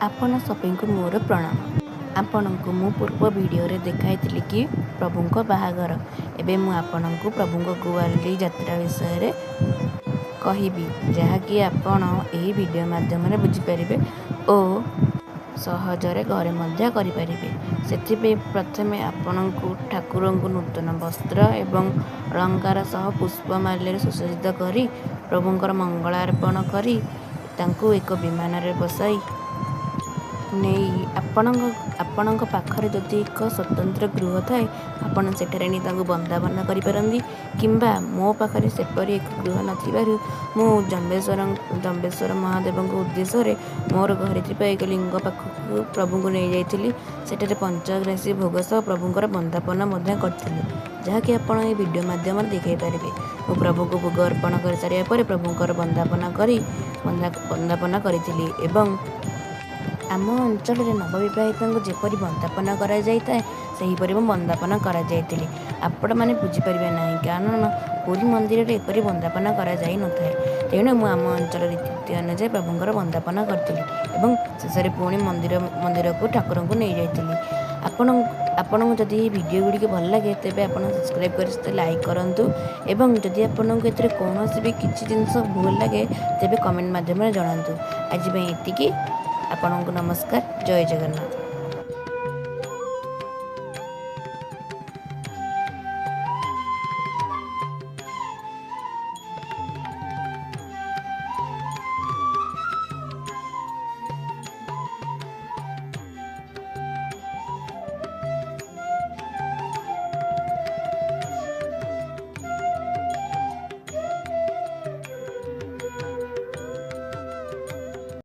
आपण सभी मोर प्रणाम। आपनको मु पूर्व वीडियो रे देखाई कि प्रभु बाहागर एबे मु आपनको प्रभु गुआली यात्रा विषय रे कहबी जहाँकि आपण यही वीडियो माध्यम बुझीपारे और सहजरे घरे मध्य करें। से प्रथमे आपण को ठाकुर को नूतन वस्त्र एवं अलंकार सह पुष्पमाल्य सुसज्जित करी प्रभुंकर मंगलार्पण करी तांको एक विमान रे बसाई नहीं आपण पाखरे जदि एक स्वतंत्र गृह थाए आपण सेठारे नहीं तांको बंदापना करिपारंदी किंबा मो पाखरे सेपरी एक गृह नथिबारु मु जम्बेश्वर महादेव उद्देश्य रे मोर घरे थिबा एक लिंग पाखक प्रभु को नहीं जाइथिली। सेठारे पंचग्रासी भोग सह प्रभुंकर बंदापना मध्य करथिली जहाँकि आपण ए वीडियो माध्यम देखै पारिबे। मु प्रभु को भोग अर्पण कर सारिया पर प्रभुंकर बंदापना करिथिली एवं आम अंचल नवविवाहित जेपरी बंदापना करापरी बंदापना कराइली आपण मैंने बुझीपारे ना कारण पुरी मंदिर में एपरी बंदापना कराए तेणु मुझ आम अंचल रीति अनुसार प्रभुंर बंदापना करी शेष पुणी मंदिर को ठाकुर को नहीं जाइली। आपण जदि वीडियो गुड़िक भल लगे तेज आप सब्सक्राइब कर लाइक करूँ एवं जदि आपको कौन भी किसी जिनस भूल लगे तेज कमेंट मध्यम जनातु। आज एति आपनको नमस्कार। जय जगन्नाथ।